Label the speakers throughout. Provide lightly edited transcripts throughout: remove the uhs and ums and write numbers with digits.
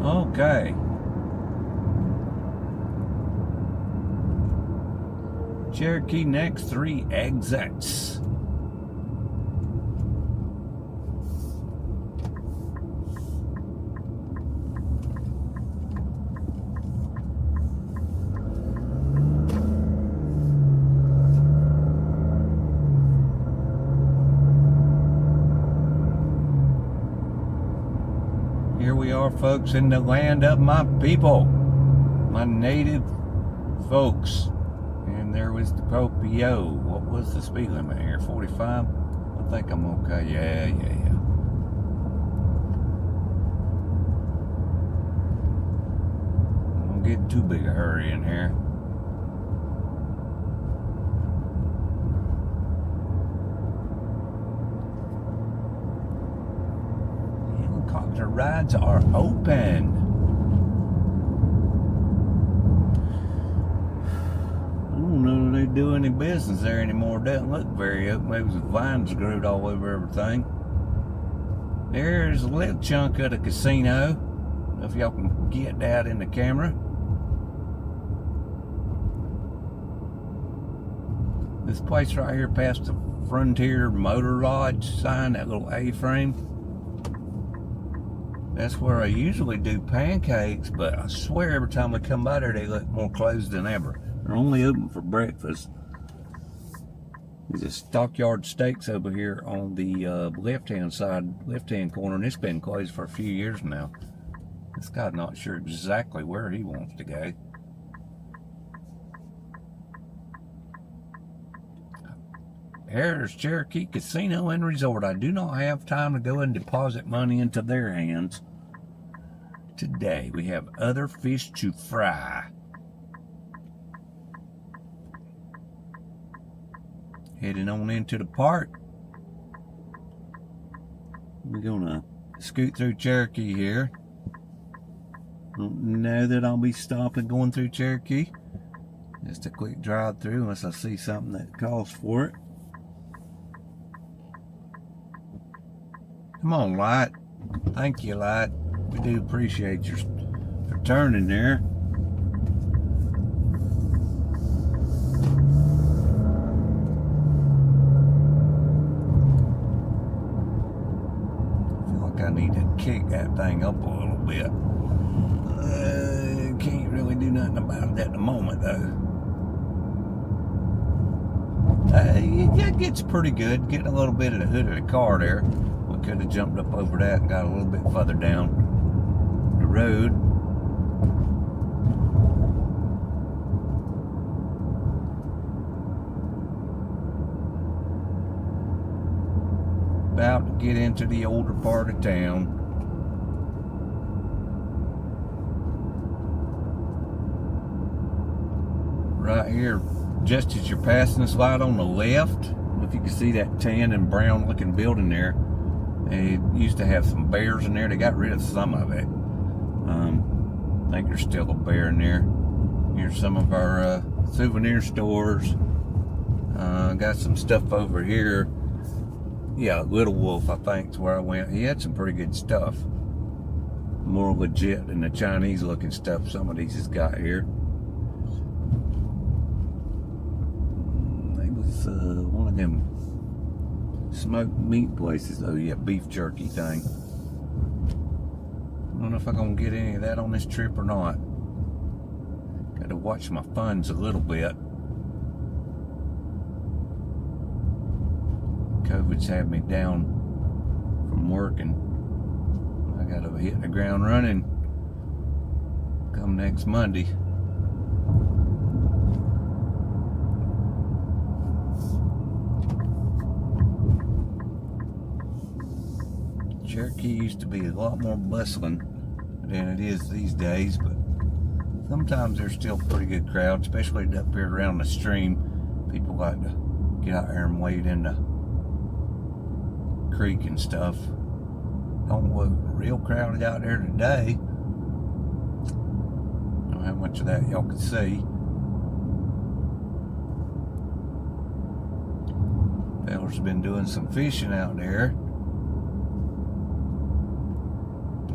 Speaker 1: Okay. Cherokee next 3 exits. Here we are, folks, in the land of my people, my native folks. And there was the Popio. What was the speed limit here? 45? I think I'm okay. Yeah. I don't get in too big a hurry in here. Helicopter rides are open. I don't know if they do any business there anymore. It doesn't look very open. Maybe the vines growed all over everything. There's a little chunk of the casino. I don't know if y'all can get that in the camera. This place right here past the Frontier Motor Lodge sign, that little A-frame. That's where I usually do pancakes, but I swear every time I come by there, they look more closed than ever. They're only open for breakfast. There's a Stockyard Steaks over here on the left-hand side, left-hand corner, and it's been closed for a few years now. This guy's not sure exactly where he wants to go. Here's Cherokee Casino and Resort. I do not have time to go and deposit money into their hands. Today we have other fish to fry. Heading on into the park. We're gonna scoot through Cherokee here. Don't know that I'll be stopping going through Cherokee. Just a quick drive through unless I see something that calls for it. Come on, Light. Thank you, Light. We do appreciate your returning there. I feel like I need to kick that thing up a little bit. Can't really do nothing about it at the moment, though. It gets pretty good. Getting a little bit of the hood of the car there. We could have jumped up over that and got a little bit further down the road. About to get into the older part of town. Right here, just as you're passing this light on the left, if you can see that tan and brown looking building there, they used to have some bears in there. They got rid of some of it. I think there's still a bear in there. Here's some of our souvenir stores. Got some stuff over here. Yeah, Little Wolf, I think, is where I went. He had some pretty good stuff. More legit than the Chinese looking stuff some of these has got here. It was one of them smoked meat places. Oh yeah, beef jerky thing. I don't know if I'm gonna get any of that on this trip or not. Got to watch my funds a little bit. COVID's had me down from working. I gotta hit the ground running come next Monday. Cherokee used to be a lot more bustling than it is these days, but sometimes there's still a pretty good crowd, especially up here around the stream. People like to get out there and wade in the creek and stuff. Don't look real crowded out there today. I don't know how much of that y'all can see. Fellas been doing some fishing out there.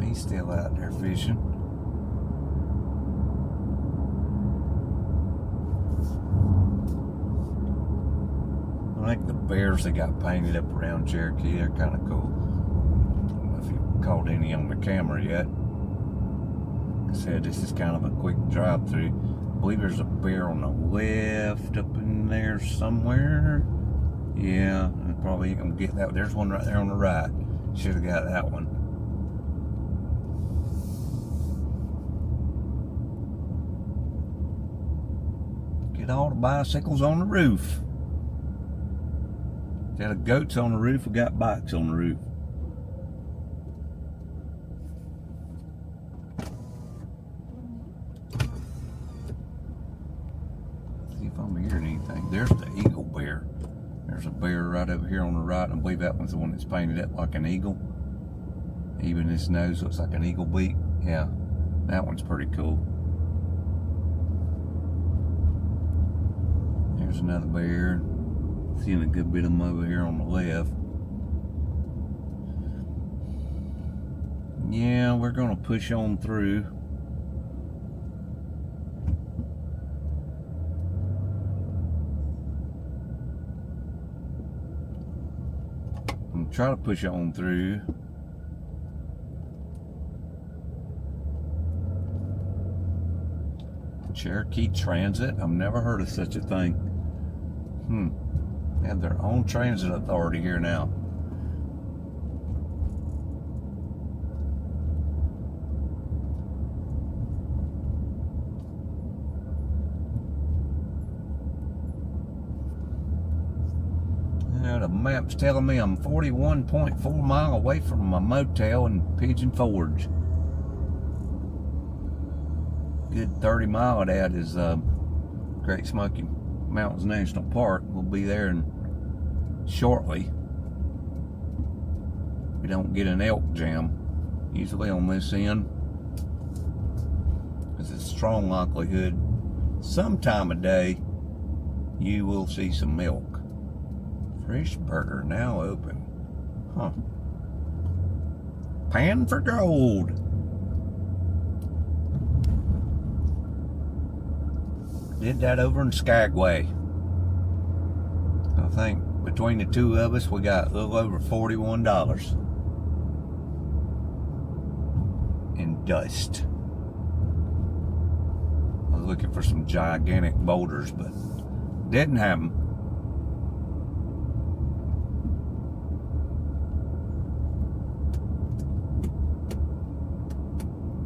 Speaker 1: He's still out there fishing. I like the bears they got painted up around Cherokee. They're kind of cool. I don't know if you caught any on the camera yet. Like I said, this is kind of a quick drive through. I believe there's a bear on the left up in there somewhere. Yeah, I probably ain't gonna get that. There's one right there on the right. Should have got that one. Get all the bicycles on the roof. Instead of goats on the roof, we got bikes on the roof. Let's see if I'm hearing anything. There's the eagle bear. There's a bear right over here on the right. I believe that one's the one that's painted up like an eagle. Even his nose looks like an eagle beak. Yeah, that one's pretty cool. There's another bear. Seeing a good bit of them over here on the left. Yeah, we're gonna push on through. I'm gonna try to push on through. Cherokee Transit? I've never heard of such a thing. They have their own transit authority here now. Now the map's telling me I'm 41.4 miles away from my motel in Pigeon Forge. Good 30 mile of that is Great Smoky Mountains National Park. We'll be there shortly. We don't get an elk jam usually on this end, because it's a strong likelihood sometime of day you will see some milk. Fish burger now open. Huh. Pan for gold. Did that over in Skagway. I think between the two of us, we got a little over $41 in dust. I was looking for some gigantic boulders, but didn't have them.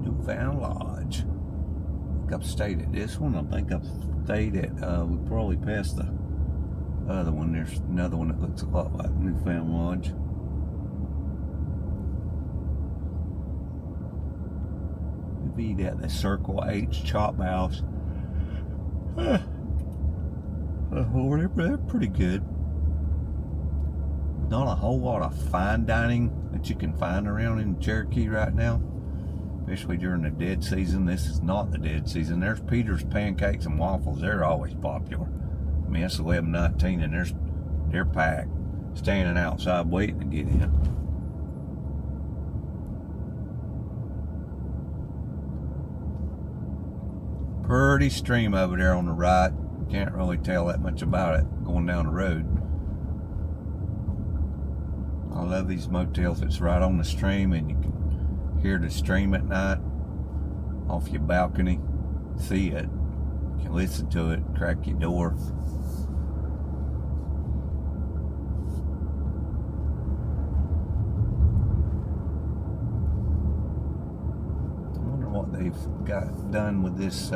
Speaker 1: Newfound Lodge. I think I've stayed at this one. I think I've stayed at, we probably passed the other one. There's another one that looks a lot like Newfound Lodge. We've eat at the Circle H Chop House. They're pretty good. Not a whole lot of fine dining that you can find around in Cherokee right now, especially during the dead season. This is not the dead season. There's Peter's Pancakes and Waffles. They're always popular. I mean, it's 11:19 and they're packed, standing outside waiting to get in. Pretty stream over there on the right. Can't really tell that much about it going down the road. I love these motels that's right on the stream and you can hear the stream at night off your balcony, see it, you can listen to it, crack your door. I wonder what they've got done with this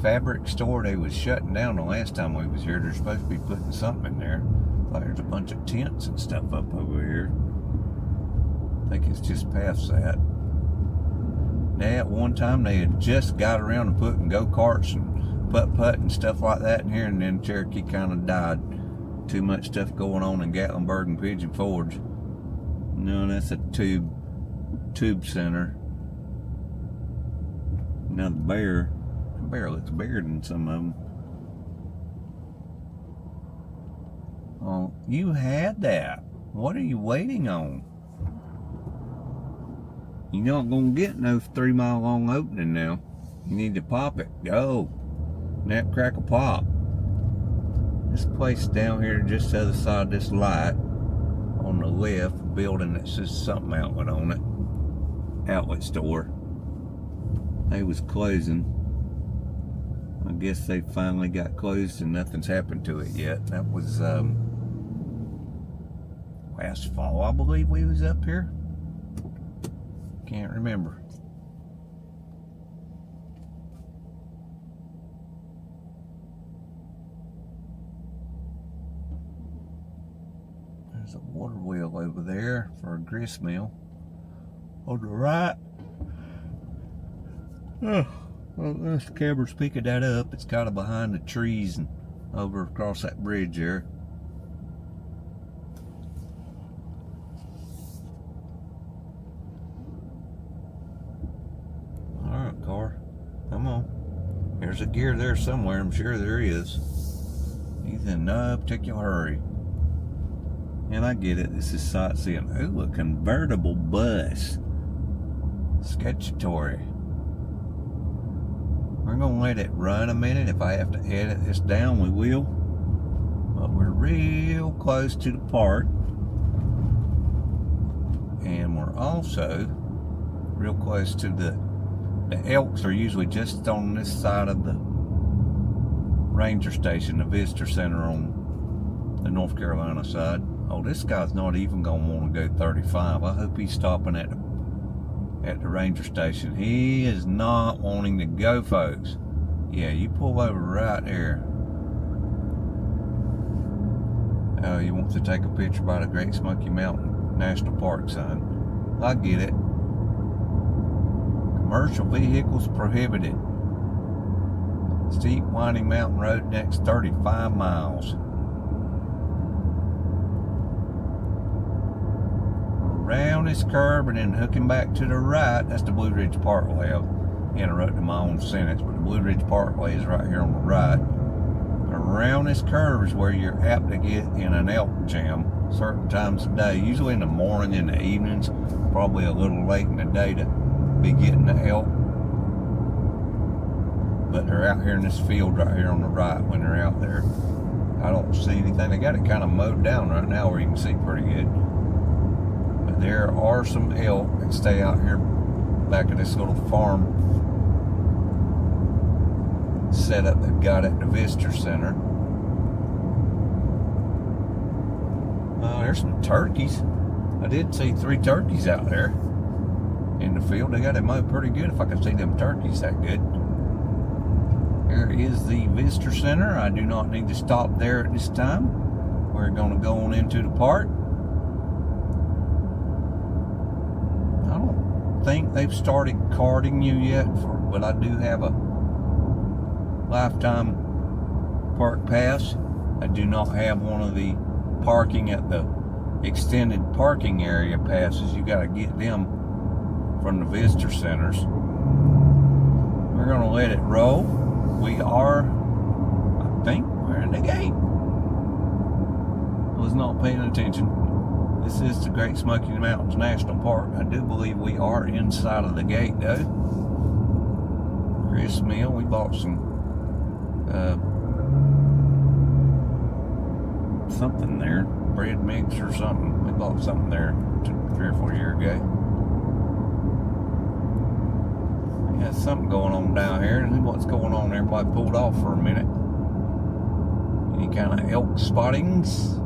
Speaker 1: fabric store they was shutting down the last time we was here. They're supposed to be putting something in there. Like there's a bunch of tents and stuff up over here. I think it's just past that. Now, at one time they had just got around to putting go-karts and putt-putt and stuff like that in here, and then Cherokee kind of died. Too much stuff going on in Gatlinburg and Pigeon Forge. No, that's a tube center. Now the bear looks bigger than some of them. Oh, you had that. What are you waiting on? You're not gonna get no 3 mile long opening now. You need to pop it. Go. Nap Crackle Pop. This place down here, just the other side of this light, on the left, building that says something outlet on it. Outlet store. They was closing. I guess they finally got closed and nothing's happened to it yet. That was last fall, I believe we was up here. Can't remember. There's a water wheel over there for a grist mill. On the right. Oh, well, this camera's picking that up. It's kind of behind the trees and over across that bridge there. Alright, car. Come on. There's a gear there somewhere. I'm sure there is. He's in no particular hurry. And I get it, this is sightseeing. Ooh, a convertible bus. Sketchatory. We're gonna let it run a minute. If I have to edit this down, we will. But we're real close to the park. And we're also real close to the elks are usually just on this side of the ranger station, the visitor center on the North Carolina side. Oh, this guy's not even gonna want to go 35. I hope he's stopping at the ranger station. He is not wanting to go, folks. Yeah, you pull over right there. Oh, he wants to take a picture by the Great Smoky Mountain National Park sign. I get it. Commercial vehicles prohibited. Steep winding mountain road next 35 miles. Around this curve and then hooking back to the right. That's the Blue Ridge Parkway. I've interrupted my own sentence, but the Blue Ridge Parkway is right here on the right. Around this curve is where you're apt to get in an elk jam certain times of day, usually in the morning, in the evenings, probably a little late in the day to be getting the elk. But they're out here in this field right here on the right when they're out there. I don't see anything. They got it kind of mowed down right now where you can see pretty good. But there are some elk that stay out here back of this little farm setup they've got at the visitor center. There's some turkeys. I did see 3 turkeys out there in the field. They got it mowed pretty good if I could see them turkeys that good. Here is the visitor center. I do not need to stop there at this time. We're going to go on into the park. I don't think they've started carding you yet, but I do have a lifetime park pass. I do not have one of the parking at the extended parking area passes. You got to get them from the visitor centers. We're going to let it roll. We are, I think, we're in the gate. I was not paying attention. This is the Great Smoky Mountains National Park. I do believe we are inside of the gate, though. Grist Mill, we bought some something there, bread mix or something. We bought something there 3 or 4 years ago. Got something going on down here. And what's going on? Everybody pulled off for a minute. Any kind of elk spottings?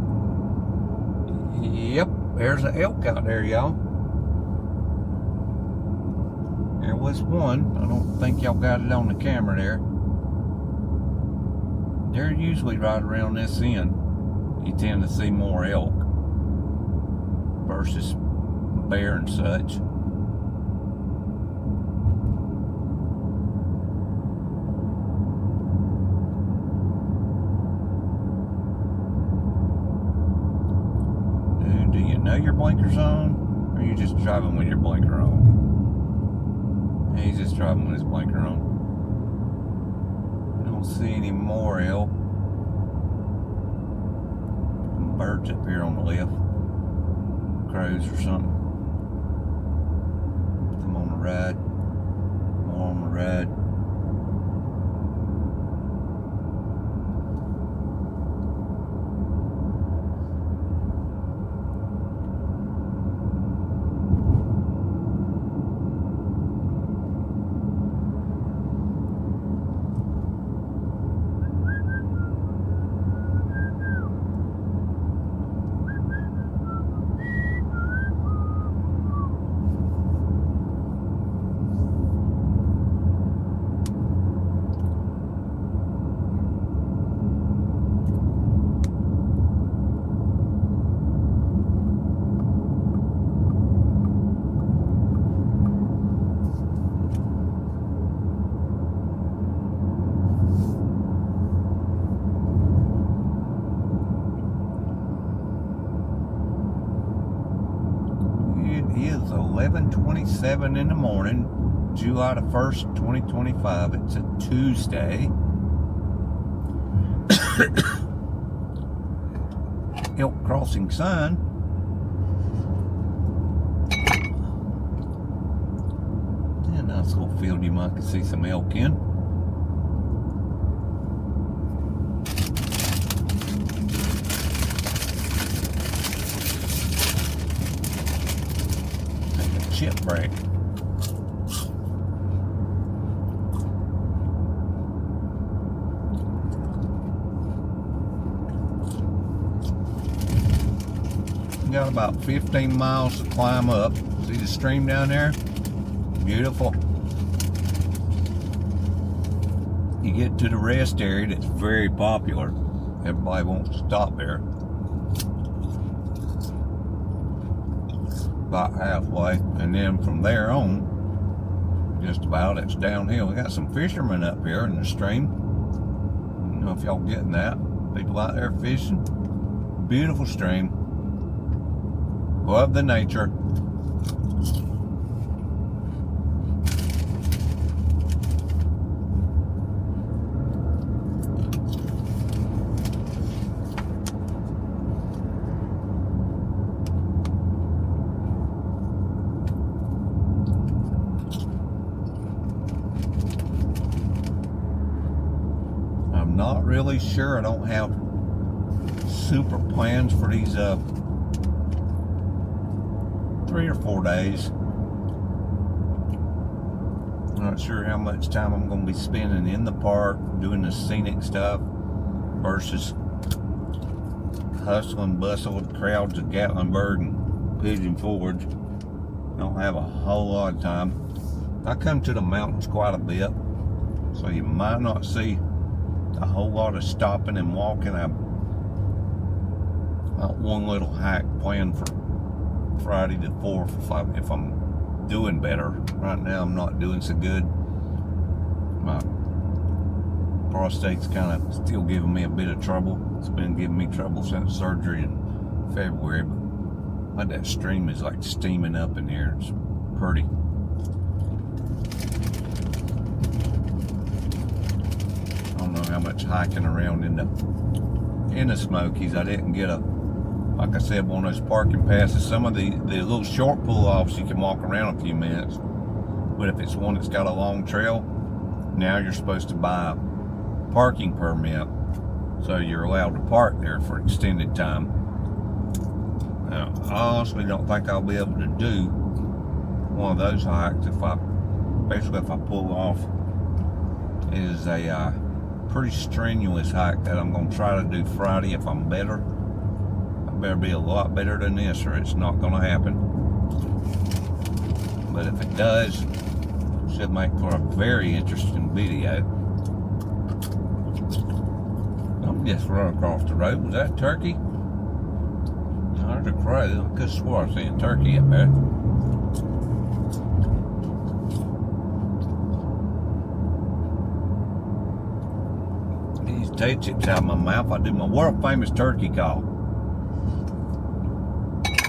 Speaker 1: Yep, there's an elk out there, y'all. There was one. I don't think y'all got it on the camera there. They're usually right around this end. You tend to see more elk versus bear and such. Do you know your blinkers on? Or are you just driving with your blinker on? He's just driving with his blinker on. I don't see any more elk. Some birds up here on the left. Crows or something. Them on the right. More on the right. 7 in the morning, July the 1st, 2025. It's a Tuesday. Elk crossing sign. Yeah, nice little field you might see some elk in. Chip break. Got about 15 miles to climb up. See the stream down there? Beautiful. You get to the rest area that's very popular. Everybody wants to stop there. About halfway, and then from there on, just about, it's downhill. We got some fishermen up here in the stream. I don't know if y'all getting that. People out there fishing. Beautiful stream. Love the nature. I'm not really sure. I don't have super plans for these 3 or 4 days. Not sure how much time I'm going to be spending in the park doing the scenic stuff versus hustle and bustle with crowds of Gatlinburg and Pigeon Forge. Don't have a whole lot of time. I come to the mountains quite a bit, so you might not see a whole lot of stopping and walking. I've got one little hike planned for Friday the 4th if I'm doing better. Right now I'm not doing so good. My prostate's kind of still giving me a bit of trouble. It's been giving me trouble since surgery in February, but that stream is like steaming up in here. It's pretty. I don't know how much hiking around in the Smokies. I didn't get like I said, one of those parking passes. Some of the little short pull-offs you can walk around a few minutes, but if it's one that's got a long trail, now you're supposed to buy a parking permit, so you're allowed to park there for extended time. Now, I honestly don't think I'll be able to do one of those hikes if I pull off. It is a pretty strenuous hike that I'm going to try to do Friday if I'm better. Better be a lot better than this or it's not going to happen. But if it does, it should make for a very interesting video. I'm just running across the road. Was that turkey? No, there's a crow. I could have swore I seen a turkey up there. These taste chips out of my mouth. I do my world famous turkey call.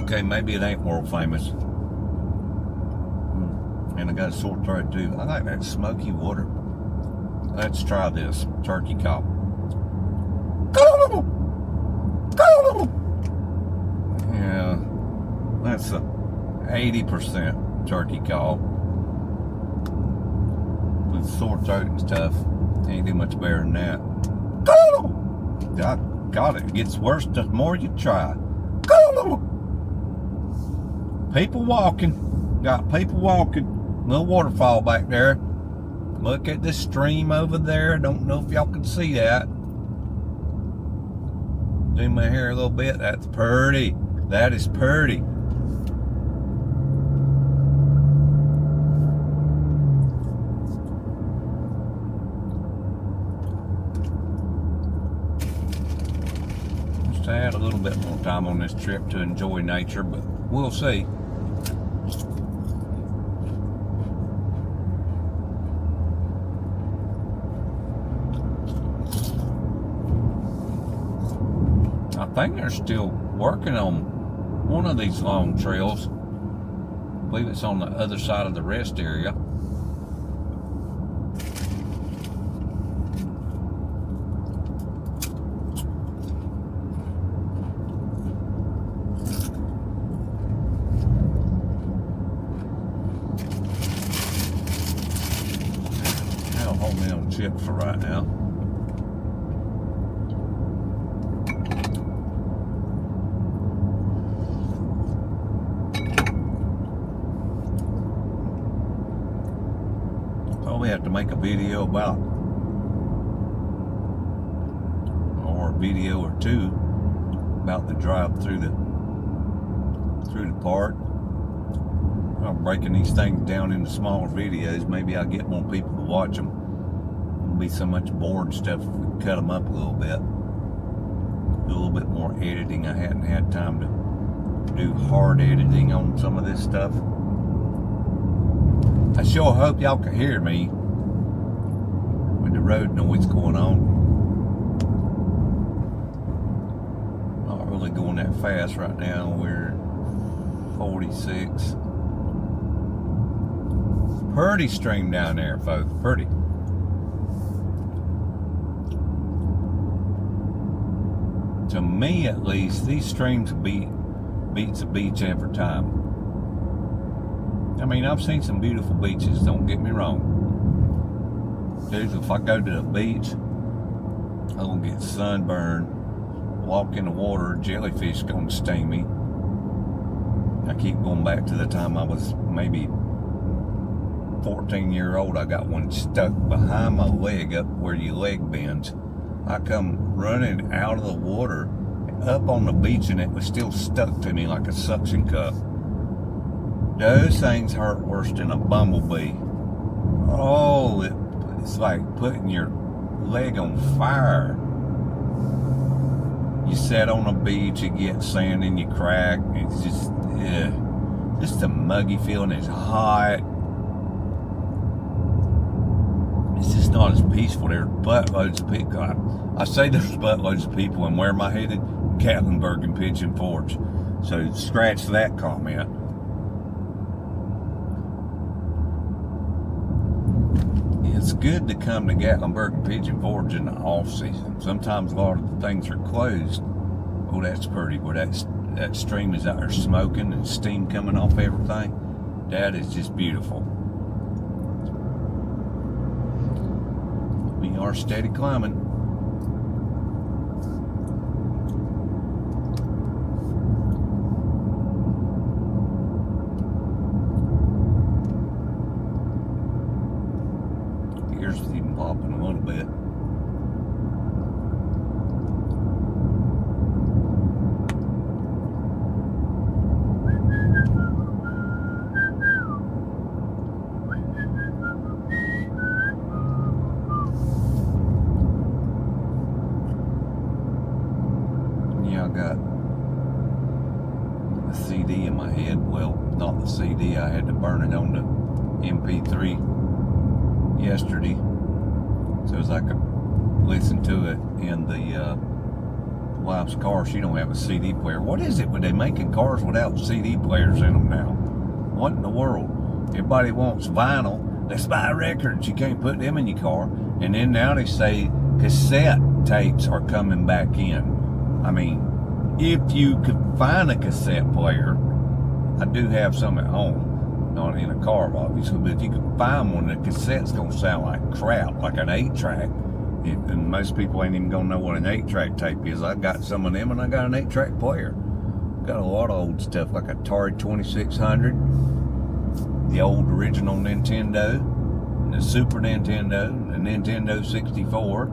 Speaker 1: Okay, maybe it ain't world famous. And I got a sore throat too. I like that smoky water. Let's try this turkey call. Yeah, that's a 80% turkey call. With sore throat and stuff, ain't do much better than that. God, it gets worse the more you try. People walking. Got people walking. Little waterfall back there. Look at the stream over there. Don't know if y'all can see that. Zoom my hair a little bit. That's pretty. That is pretty. Just had a little bit more time on this trip to enjoy nature, but we'll see. I think they're still working on one of these long trails believe it's on the other side of the rest area. I'll hold me on chips for right now. We have to make a video about, or a video or two about the drive through the park. I'm breaking these things down into smaller videos. Maybe I'll get more people to watch them. It'll be so much boring stuff if we cut them up a little bit. Do a little bit more editing. I hadn't had time to do hard editing on some of this stuff. I sure hope y'all can hear me with the road noise going on. Not really going that fast right now. We're 46. Pretty stream down there, folks. Pretty. To me, at least, these streams beats a beach every time. I mean, I've seen some beautiful beaches, don't get me wrong. Dude, if I go to the beach, I'm gonna get sunburned, walk in the water, jellyfish gonna sting me. I keep going back to the time I was maybe 14-year-old. I got one stuck behind my leg up where your leg bends. I come running out of the water, up on the beach, and it was still stuck to me like a suction cup. Those things hurt worse than a bumblebee. Oh, it's like putting your leg on fire. You sit on a beach, you get sand and you crack. It's just a muggy feeling. It's hot. It's just not as peaceful. There's buttloads of people. I say there's buttloads of people, and where am I headed? Gatlinburg and Pigeon Forge. So scratch that comment. It's good to come to Gatlinburg and Pigeon Forge in the off season. Sometimes a lot of the things are closed. Oh, that's pretty. Where that stream is out there smoking and steam coming off everything. That is just beautiful. We are steady climbing. Ears even popping a little bit. Yeah, I got a CD in my head. Well, not the CD. I had to burn it on the MP3 yesterday, so as I could listen to it in the wife's car. She don't have a CD player. What is it when they making cars without CD players in them now? What in the world? Everybody wants vinyl. Let's buy records. You can't put them in your car. And then now they say cassette tapes are coming back in. I mean, if you could find a cassette player, I do have some at home. Not in a car, obviously, but if you could find one, the cassette's gonna sound like crap, like an 8-track. And most people ain't even gonna know what an 8-track tape is. I got some of them, and I got an 8-track player. Got a lot of old stuff, like Atari 2600, the old original Nintendo, and the Super Nintendo, the Nintendo 64.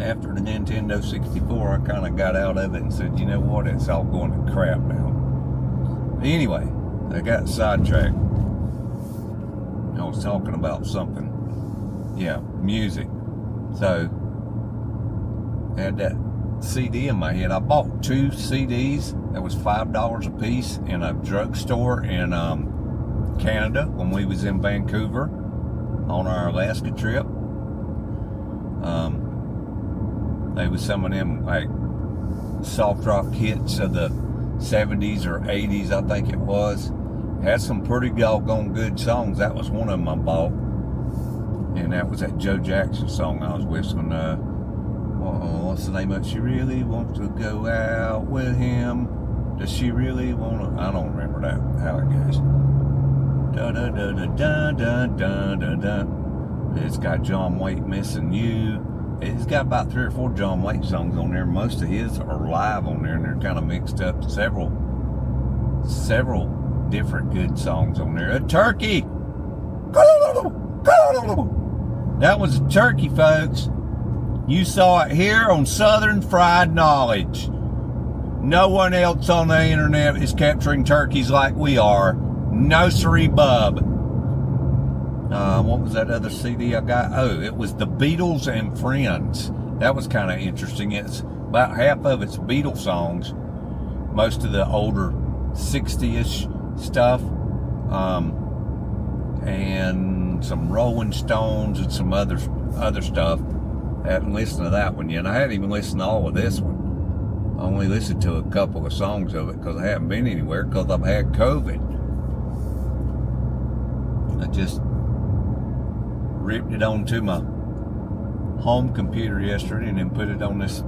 Speaker 1: After the Nintendo 64, I kind of got out of it and said, you know what, it's all going to crap now. Anyway, I got sidetracked. I was talking about something. Yeah, music. So, I had that CD in my head. I bought 2 CDs. That was $5 a piece in a drugstore in Canada when we was in Vancouver on our Alaska trip. They was some of them like soft rock hits of the 70s or 80s, I think it was. Had some pretty doggone good songs. That was one of them I bought. And that was that Joe Jackson song I was whistling. What's the name of it? She really wants to go out with him. Does she really want to? I don't remember that, how it goes. Da da da da da da da da da. It's got John Waite, Missing You. It's got about 3 or 4 John Waite songs on there. Most of his are live on there, and they're kind of mixed up. Several different good songs on there. Turkey! That was a turkey, folks. You saw it here on Southern Fried Knowledge. No one else on the internet is capturing turkeys like we are. No siree bub. What was that other CD I got? Oh, it was The Beatles and Friends. That was kind of interesting. It's about half of it's Beatles songs. Most of the older 60-ish stuff. And some Rolling Stones and some other stuff. I haven't listened to that one yet. I haven't even listened to all of this one. I only listened to a couple of songs of it because I haven't been anywhere because I've had COVID. I just ripped it onto my home computer yesterday and then put it on this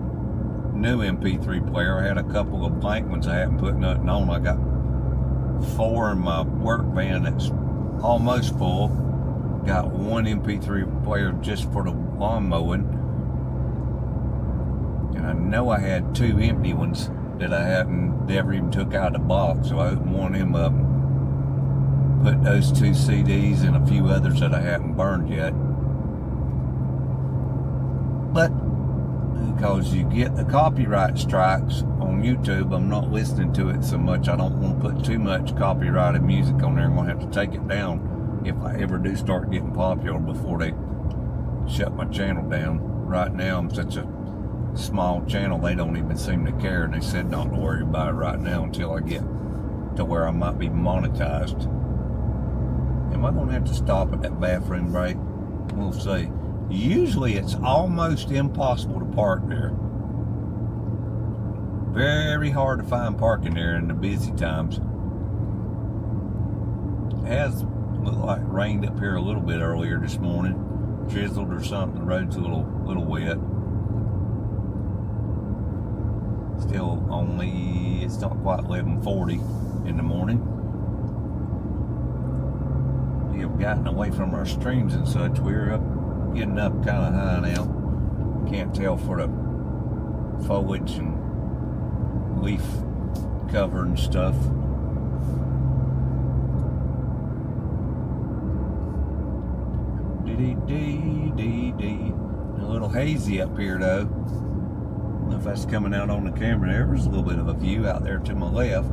Speaker 1: new MP3 player. I had a couple of blank ones I haven't put nothing on. I got 4 in my work van that's almost full. Got 1 MP3 player just for the lawn mowing. And I know I had 2 empty ones that I hadn't never even took out of the box. So I opened one of them up, put those 2 CDs and a few others that I haven't burned yet. But because you get the copyright strikes on YouTube, I'm not listening to it so much. I don't want to put too much copyrighted music on there. I'm going to have to take it down if I ever do start getting popular before they shut my channel down. Right now I'm such a small channel, they don't even seem to care, and they said not to worry about it right now until I get to where I might be monetized. Am I going to have to stop at that bathroom break? We'll see. Usually it's almost impossible to park there. Very hard to find parking there in the busy times. It has looked like it rained up here a little bit earlier this morning. Drizzled or something. The road's a little wet. Still only, it's not quite 11:40 in the morning. We have gotten away from our streams and such. We're getting up kind of high now. Can't tell for the foliage and leaf cover and stuff. Dee. A little hazy up here though. I don't know if that's coming out on the camera. There's a little bit of a view out there to my left.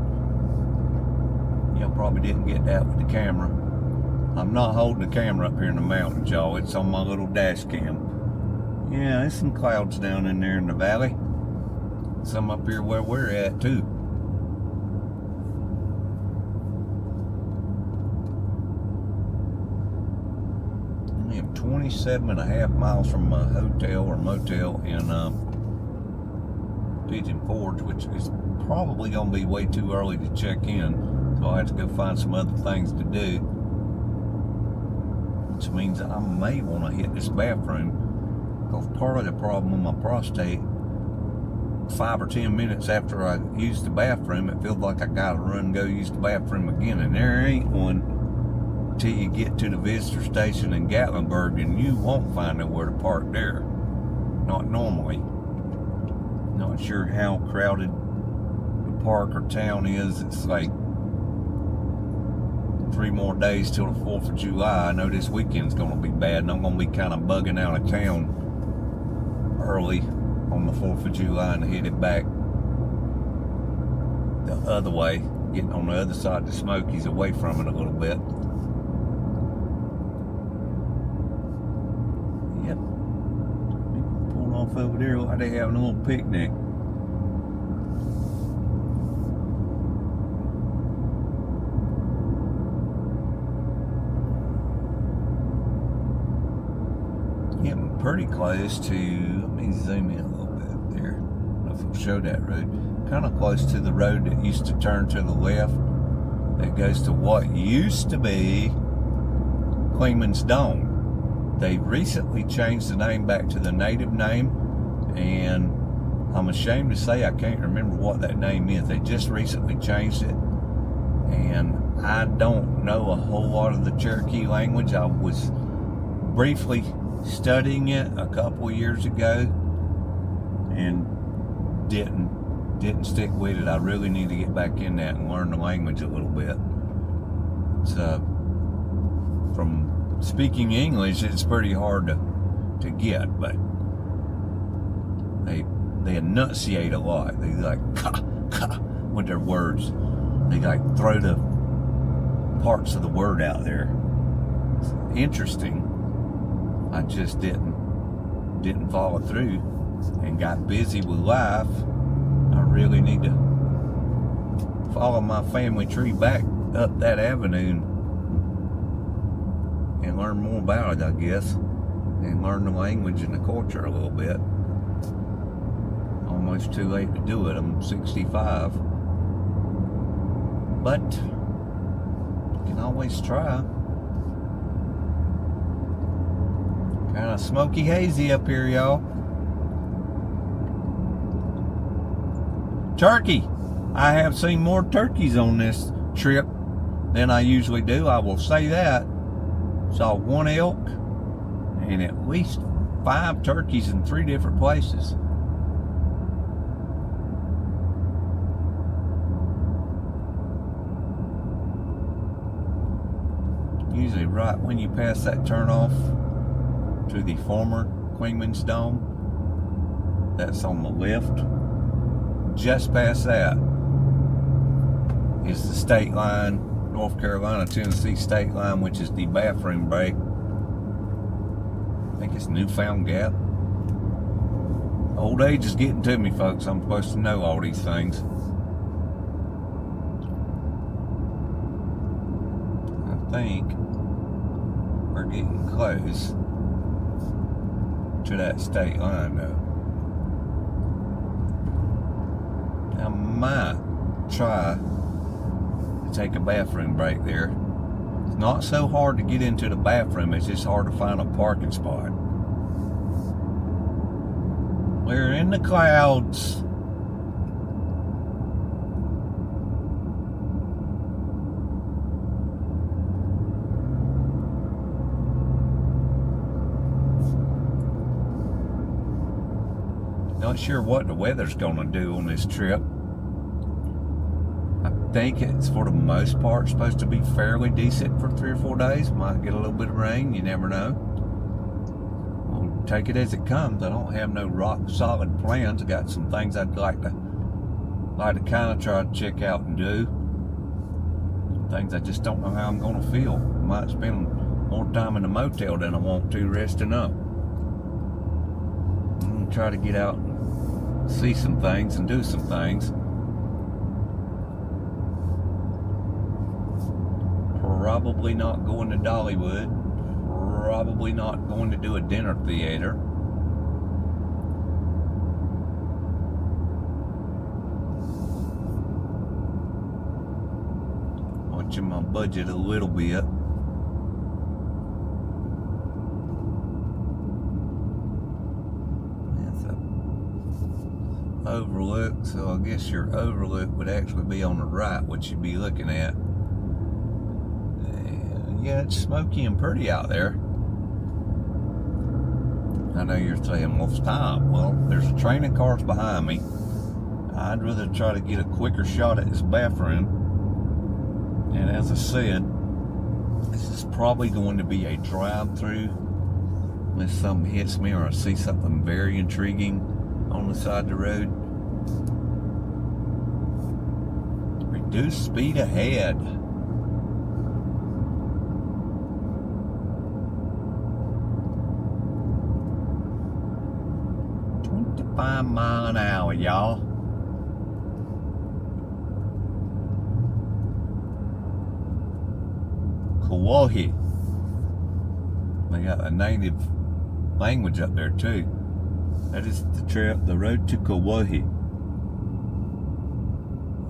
Speaker 1: Y'all probably didn't get that with the camera. I'm not holding the camera up here in the mountains, y'all. It's on my little dash cam. Yeah, there's some clouds down in there in the valley. Some up here where we're at too. I am 27.5 miles from my hotel or motel in Pigeon Forge, which is probably going to be way too early to check in. So I'll have to go find some other things to do. Which means I may want to hit this bathroom, because part of the problem with my prostate, 5 or 10 minutes after I use the bathroom, it feels like I gotta run and go use the bathroom again, and there ain't one till you get to the visitor station in Gatlinburg, and you won't find nowhere to park there. Not normally. Not sure how crowded the park or town is. It's like 3 more days till the 4th of July. I know this weekend's going to be bad, and I'm going to be kind of bugging out of town early on the 4th of July and headed back the other way, getting on the other side of the Smokies, away from it a little bit. Yep. People pulling off over there like they having a little picnic. Getting pretty close to, let me zoom in a little bit there. I don't know if it'll show that road. kind of close to the road that used to turn to the left that goes to what used to be Queenman's Dome. They recently changed the name back to the native name, and I'm ashamed to say I can't remember what that name is. They just recently changed it, and I don't know a whole lot of the Cherokee language. I was briefly studying it a couple of years ago and didn't stick with it. I really need to get back in that and learn the language a little bit. It's from speaking English, it's pretty hard to get, but they enunciate a lot. They like ka with their words. They like throw the parts of the word out there. It's interesting. I just didn't follow through and got busy with life. I really need to follow my family tree back up that avenue and learn more about it, I guess, and learn the language and the culture a little bit. Almost too late to do it. I'm 65, but you can always try. Kind of smoky hazy up here, y'all. Turkey. I have seen more turkeys on this trip than I usually do. I will say that. Saw one elk and at least 5 turkeys in 3 different places. Usually right when you pass that turnoff to the former Queenman's Dome, that's on the left. Just past that is the state line, North Carolina, Tennessee state line, which is the bathroom break. I think it's Newfound Gap. Old age is getting to me, folks. I'm supposed to know all these things. I think we're getting close to that state line, though. I might try to take a bathroom break there. It's not so hard to get into the bathroom, it's just hard to find a parking spot. We're in the clouds. Not sure what the weather's gonna do on this trip. I think it's for the most part supposed to be fairly decent for 3 or 4 days. Might get a little bit of rain, you never know. I'll take it as it comes. I don't have no rock solid plans. I got some things I'd like to kind of try to check out and do. Things I just don't know how I'm gonna feel. I might spend more time in the motel than I want to resting up. I'm gonna try to get out and see some things and do some things. Probably not going to Dollywood. Probably not going to do a dinner theater. Watching my budget a little bit. Overlook, so I guess your overlook would actually be on the right, what you'd be looking at. And yeah, it's smoky and pretty out there. I know you're saying, well, stop. Well, there's a train of cars behind me. I'd rather try to get a quicker shot at this bathroom. And as I said, this is probably going to be a drive-through unless something hits me or I see something very intriguing on the side of the road. Reduce speed ahead. $25 an hour, y'all. Kauai. They got a native language up there too. That is the road to Kauai.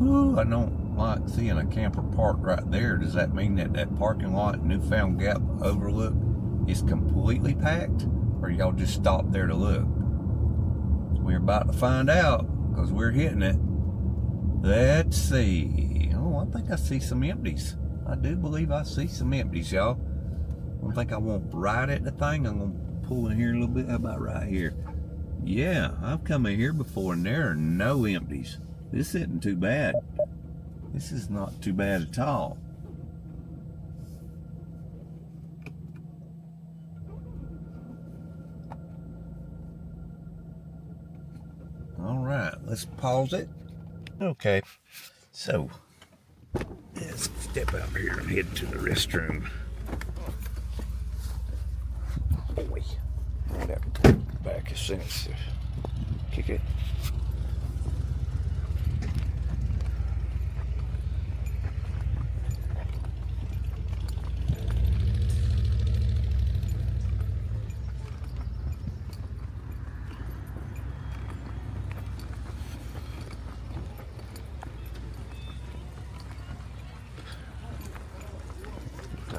Speaker 1: Ooh, I don't like seeing a camper parked right there. Does that mean that that parking lot, Newfound Gap Overlook, is completely packed? Or y'all just stopped there to look? We're about to find out, because we're hitting it. Let's see. Oh, I think I see some empties. I do believe I see some empties, y'all. I don't think I want right at the thing. I'm going to pull in here a little bit. How about right here? Yeah, I've come in here before and there are no empties. This isn't too bad. This is not too bad at all. All right, let's pause it. Okay, so let's step out here and head to the restroom. Boy, that back is sensitive. Kick it.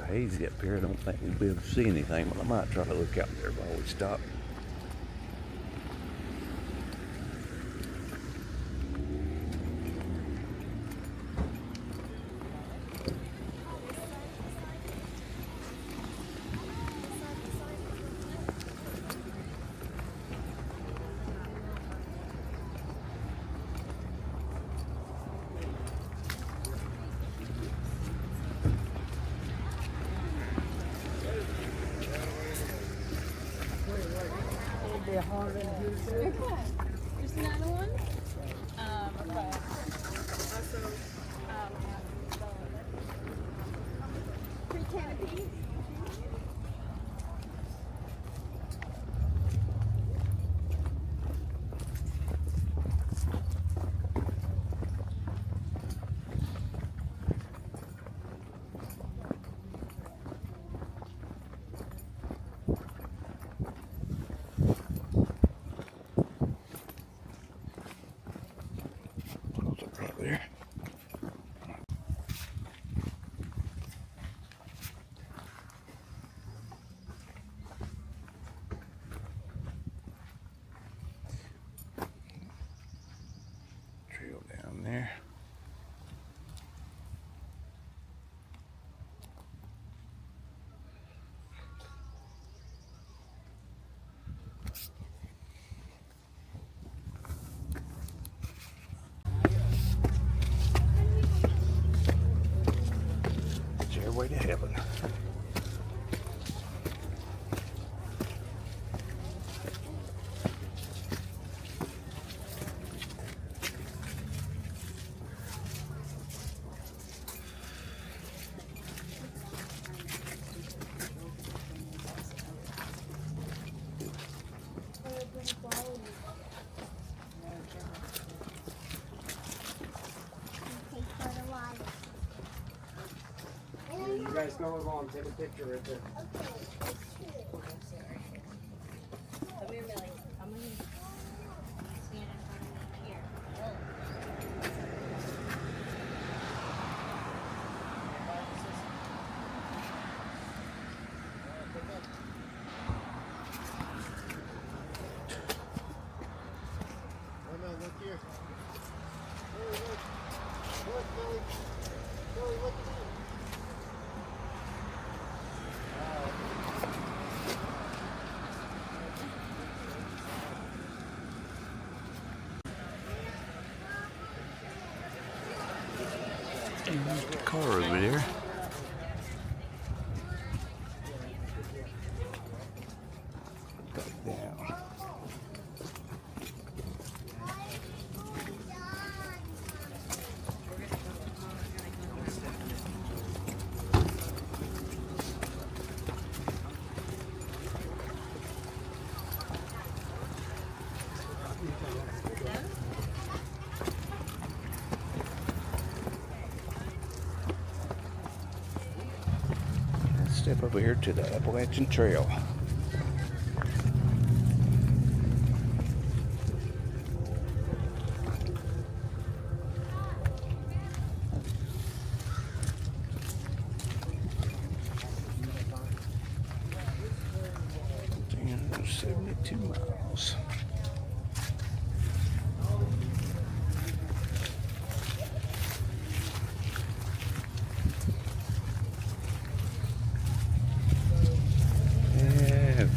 Speaker 1: Hazy up here. I don't think we'll be able to see anything, but I might try to look out there while we stop.
Speaker 2: There's another one. Okay. Also, free canopy.
Speaker 1: Right there. Trail down there. Way to heaven.
Speaker 3: You guys go along, take a picture right there. Look here. Look, Billy. Billy, look at me.
Speaker 1: There's the car over there. Back down. Step over here to the Appalachian Trail. 72 miles.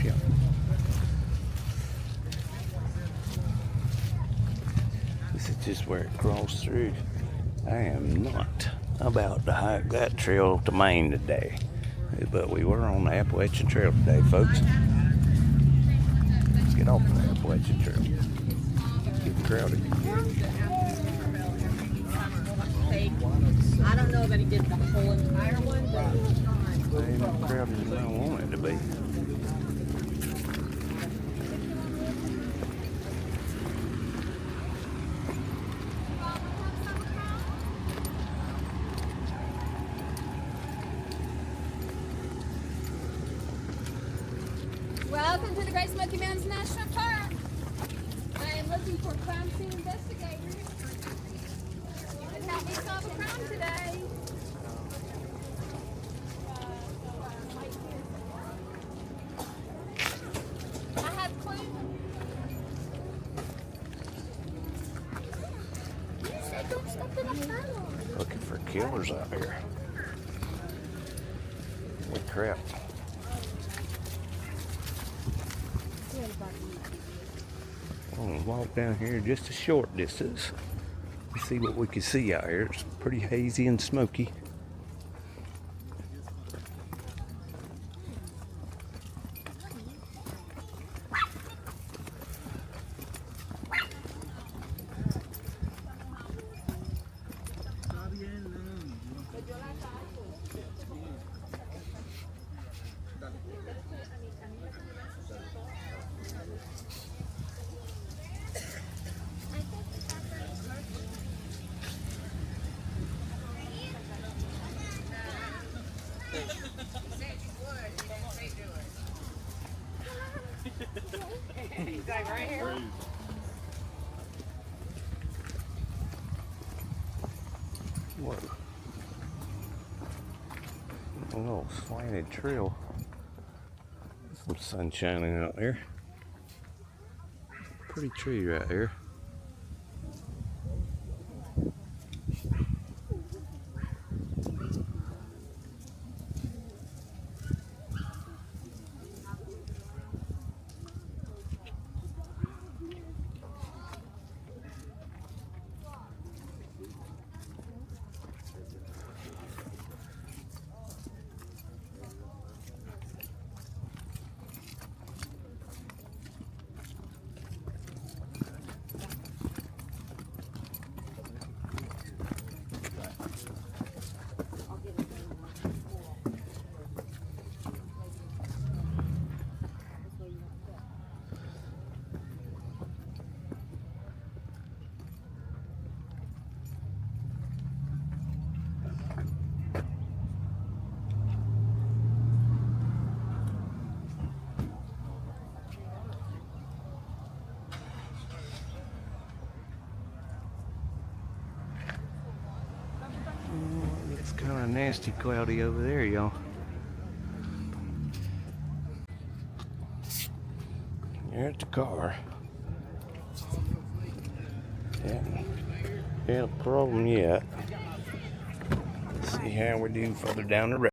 Speaker 1: Yeah. This is just where it crawls through. I am not about to hike that trail to Maine today, but we were on the Appalachian Trail today, folks. Let's get off the Appalachian Trail. Getting crowded.
Speaker 2: I don't know that he did the whole entire one, but
Speaker 1: It ain't as crowded as I want it to be.
Speaker 2: welcome to the Great Smoky Mountains National Park. I am looking for crime scene investigators. You can help me solve a crime today. I have clues. You said don't step in a tunnel.
Speaker 1: Looking for killers out here. Holy crap. I'm gonna walk down here just a short distance. Let's see what we can see out here. It's pretty hazy and smoky.
Speaker 2: He's like right here.
Speaker 1: Whoa. A little slanted trail. Some sun shining out there. Pretty tree right here. It's kind of nasty cloudy over there, y'all. You're at the car. Yeah, no problem yet. Let's see how we do further down the road.